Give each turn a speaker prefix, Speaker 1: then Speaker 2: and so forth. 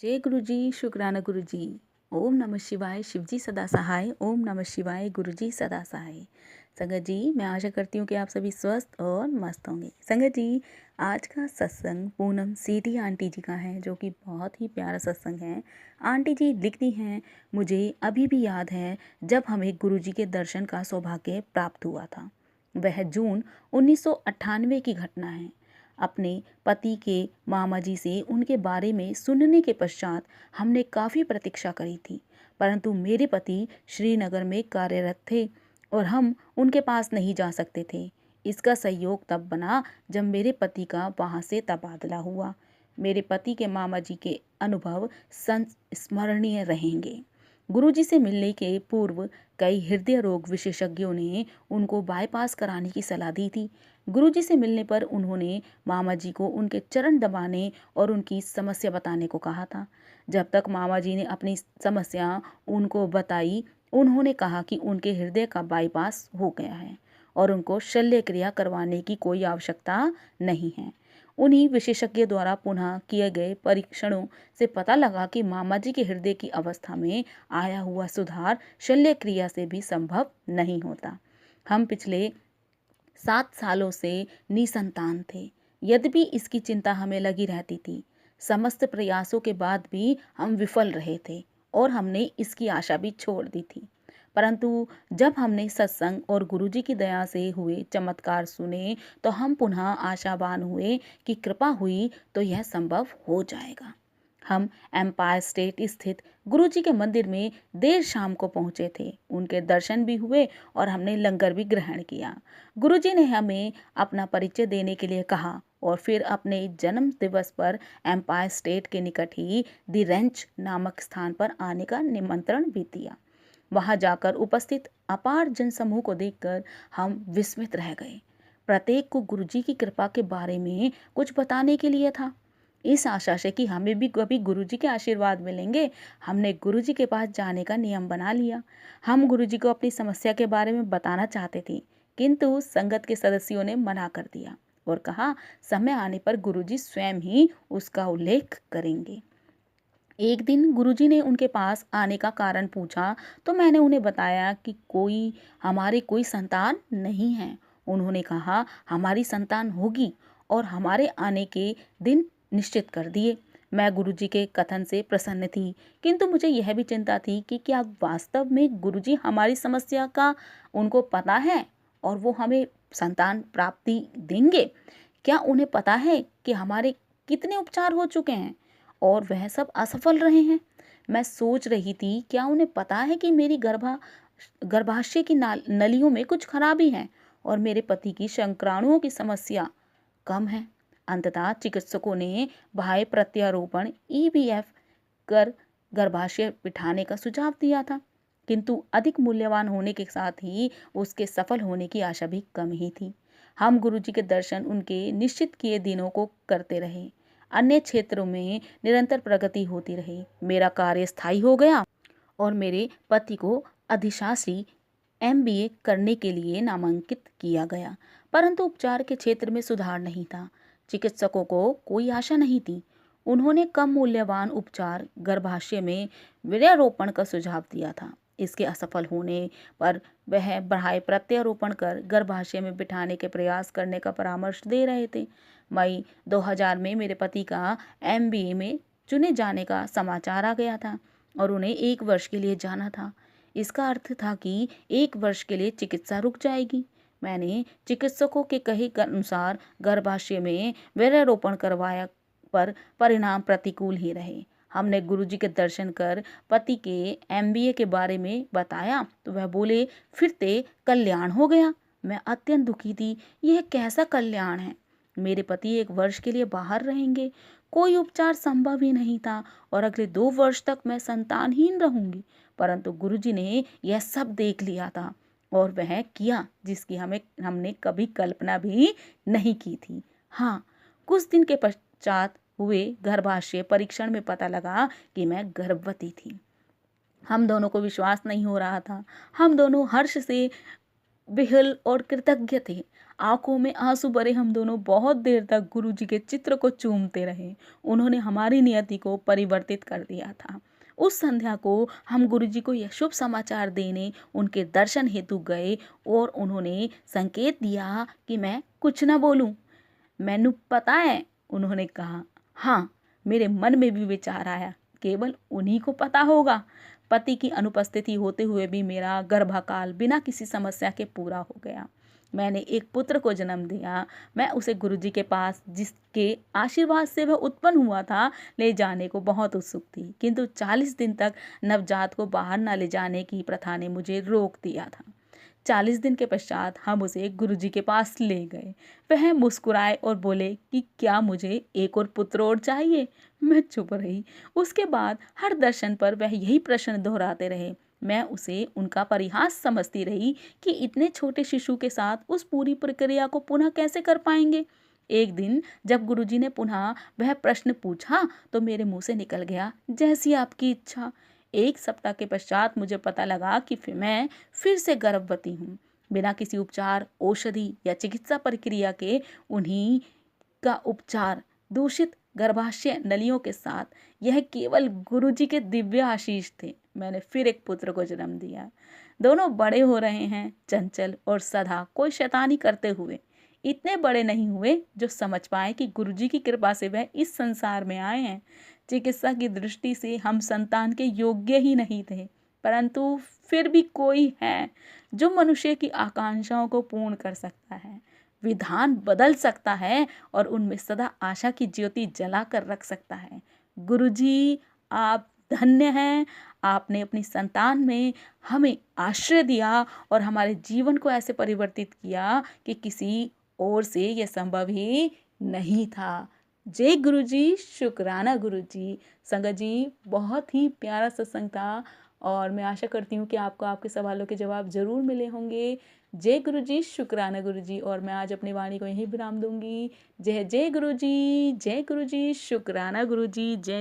Speaker 1: जय गुरु जी, शुक्राना गुरु जी। ओम नमः शिवाय, शिव जी सदा सहाय। ओम नमः शिवाय, गुरु जी सदा सहाय। संगत जी, मैं आशा करती हूँ कि आप सभी स्वस्थ और मस्त होंगे। संगत जी, आज का सत्संग पूनम सीधी आंटी जी का है, जो कि बहुत ही प्यारा सत्संग है। आंटी जी लिखती हैं, मुझे अभी भी याद है जब हमें गुरु जी के दर्शन का सौभाग्य प्राप्त हुआ था। वह जून 1998 की घटना है। अपने पति के मामा जी से उनके बारे में सुनने के पश्चात हमने काफ़ी प्रतीक्षा करी थी, परंतु मेरे पति श्रीनगर में कार्यरत थे और हम उनके पास नहीं जा सकते थे। इसका संयोग तब बना जब मेरे पति का वहाँ से तबादला हुआ। मेरे पति के मामा जी के अनुभव संस्मरणीय रहेंगे। गुरुजी से मिलने के पूर्व कई हृदय रोग विशेषज्ञों ने उनको बाईपास कराने की सलाह दी थी। गुरुजी से मिलने पर उन्होंने मामा जी को उनके चरण दबाने और उनकी समस्या बताने को कहा था। जब तक मामा जी ने अपनी समस्या उनको बताई, उन्होंने कहा कि उनके हृदय का बाईपास हो गया है और उनको शल्य क्रिया करवाने की कोई आवश्यकता नहीं है। उन्हीं विशेषज्ञ द्वारा पुनः किए गए परीक्षणों से पता लगा कि मामा जी के हृदय की अवस्था में आया हुआ सुधार शल्य क्रिया से भी संभव नहीं होता। हम पिछले 7 सालों से निसंतान थे। यद्यपि इसकी चिंता हमें लगी रहती थी। समस्त प्रयासों के बाद भी हम विफल रहे थे और हमने इसकी आशा भी छोड़ दी थी। परंतु जब हमने सत्संग और गुरुजी की दया से हुए चमत्कार सुने, तो हम पुनः आशावान हुए कि कृपा हुई तो यह संभव हो जाएगा। हम एम्पायर स्टेट स्थित गुरुजी के मंदिर में देर शाम को पहुंचे थे। उनके दर्शन भी हुए और हमने लंगर भी ग्रहण किया। गुरुजी ने हमें अपना परिचय देने के लिए कहा और फिर अपने जन्म दिवस पर एम्पायर स्टेट के निकट ही दी रेंच नामक स्थान पर आने का निमंत्रण भी दिया। वहां जाकर उपस्थित अपार जनसमूह को देखकर हम विस्मित रह गए। प्रत्येक को गुरुजी की कृपा के बारे में कुछ बताने के लिए था। इस आशा से कि हमें भी कभी गुरुजी के आशीर्वाद मिलेंगे, हमने गुरुजी के पास जाने का नियम बना लिया। हम गुरुजी को अपनी समस्या के बारे में बताना चाहते थे, किंतु संगत के सदस्यों ने मना कर दिया और कहा समय आने पर गुरुजी स्वयं ही उसका उल्लेख करेंगे। एक दिन गुरुजी ने उनके पास आने का कारण पूछा, तो मैंने उन्हें बताया कि हमारी कोई संतान नहीं है। उन्होंने कहा हमारी संतान होगी और हमारे आने के दिन निश्चित कर दिए। मैं गुरुजी के कथन से प्रसन्न थी, किंतु मुझे यह भी चिंता थी कि क्या वास्तव में गुरुजी हमारी समस्या का उनको पता है और वो हमें संतान प्राप्ति देंगे। क्या उन्हें पता है कि हमारे कितने उपचार हो चुके हैं और वह सब असफल रहे हैं। मैं सोच रही थी, क्या उन्हें पता है कि मेरी गर्भाशय की नलियों में कुछ खराबी है और मेरे पति की शुक्राणुओं की समस्या कम है। अंततः चिकित्सकों ने बाह्य प्रत्यारोपण ईवीएफ कर गर्भाशय बिठाने का सुझाव दिया था, किंतु अधिक मूल्यवान होने के साथ ही उसके सफल होने की आशा भी कम ही थी। हम गुरुजी के दर्शन उनके निश्चित किए दिनों को करते रहे। अन्य क्षेत्रों में निरंतर प्रगति होती रही। मेरा कार्य स्थायी हो गया और मेरे पति को अधिशासी एमबीए करने के लिए नामांकित किया गया, परंतु उपचार के क्षेत्र में सुधार नहीं था। चिकित्सकों को कोई आशा नहीं थी। उन्होंने कम मूल्यवान उपचार गर्भाशय में वीर्यारोपण का सुझाव दिया था। इसके असफल होने पर वह बाह्य प्रत्यारोपण कर गर्भाशय में बिठाने के प्रयास करने का परामर्श दे रहे थे। मई 2000 में मेरे पति का एमबीए में चुने जाने का समाचार आ गया था और उन्हें 1 वर्ष के लिए जाना था। इसका अर्थ था कि 1 वर्ष के लिए चिकित्सा रुक जाएगी। मैंने चिकित्सकों के कहे के अनुसार गर्भाशय में वीर्यारोपण करवाया, पर परिणाम प्रतिकूल ही रहे। हमने गुरुजी के दर्शन कर पति के एमबीए के बारे में बताया तो वह बोले फिर ते कल्याण हो गया। मैं अत्यंत दुखी थी। यह कैसा कल्याण है? मेरे पति 1 वर्ष के लिए बाहर रहेंगे, कोई उपचार संभव ही नहीं था और अगले 2 वर्ष तक मैं संतानहीन रहूंगी। परंतु गुरुजी ने यह सब देख लिया था और वह किया जिसकी हमने कभी कल्पना भी नहीं की थी। हाँ, कुछ दिन के पश्चात हुए गर्भाशय परीक्षण में पता लगा कि मैं गर्भवती थी। हम दोनों को विश्वास नहीं हो रहा था। हम दोनों हर्ष से विह्वल और कृतज्ञ थे। आंखों में आंसू भरे हम दोनों बहुत देर तक गुरुजी के चित्र को चूमते रहे। उन्होंने हमारी नियति को परिवर्तित कर दिया था। उस संध्या को हम गुरुजी को यह शुभ समाचार देने उनके दर्शन हेतु गए और उन्होंने संकेत दिया कि मैं कुछ ना बोलूं। मैनू पता है, उन्होंने कहा। हाँ, मेरे मन में भी विचार आया, केवल उन्हीं को पता होगा। पति की अनुपस्थिति होते हुए भी मेरा गर्भकाल बिना किसी समस्या के पूरा हो गया। मैंने एक पुत्र को जन्म दिया। मैं उसे गुरुजी के पास, जिसके आशीर्वाद से वह उत्पन्न हुआ था, ले जाने को बहुत उत्सुक थी, किंतु 40 दिन तक नवजात को बाहर न ले जाने की प्रथा ने मुझे रोक दिया था। 40 दिन के पश्चात हम उसे गुरुजी के पास ले गए। वह मुस्कुराए और बोले कि क्या मुझे एक और पुत्र और चाहिए। मैं चुप रही। उसके बाद हर दर्शन पर वह यही प्रश्न दोहराते रहे। मैं उसे उनका परिहास समझती रही कि इतने छोटे शिशु के साथ उस पूरी प्रक्रिया को पुनः कैसे कर पाएंगे। एक दिन जब गुरुजी ने पुनः वह प्रश्न पूछा तो मेरे मुंह से निकल गया, जैसी आपकी इच्छा। 1 सप्ताह के पश्चात मुझे पता लगा कि मैं फिर से गर्भवती हूँ। बिना किसी उपचार, औषधि या चिकित्सा प्रक्रिया के उन्हीं का उपचार दूषित गर्भाशय नलियों के साथ, यह केवल गुरुजी के दिव्य आशीष थे। मैंने फिर एक पुत्र को जन्म दिया। दोनों बड़े हो रहे हैं, चंचल और सदा कोई शैतानी करते हुए। इतने बड़े नहीं हुए जो समझ पाए कि गुरुजी की कृपा से वह इस संसार में आए हैं। चिकित्सा की दृष्टि से हम संतान के योग्य ही नहीं थे, परंतु फिर भी कोई है जो मनुष्य की आकांक्षाओं को पूर्ण कर सकता है, विधान बदल सकता है और उनमें सदा आशा की ज्योति जला कर रख सकता है। गुरुजी, आप धन्य हैं। आपने अपनी संतान में हमें आश्रय दिया और हमारे जीवन को ऐसे परिवर्तित किया कि किसी और से यह संभव ही नहीं था। जय गुरुजी, शुक्राना गुरुजी। संगत जी, बहुत ही प्यारा सत्संग था और मैं आशा करती हूँ कि आपको आपके सवालों के जवाब जरूर मिले होंगे। जय गुरुजी, शुक्राना गुरुजी। और मैं आज अपनी वाणी को यहीं विराम दूंगी। जय जय गुरुजी, जय गुरुजी, शुक्राना गुरुजी, जय।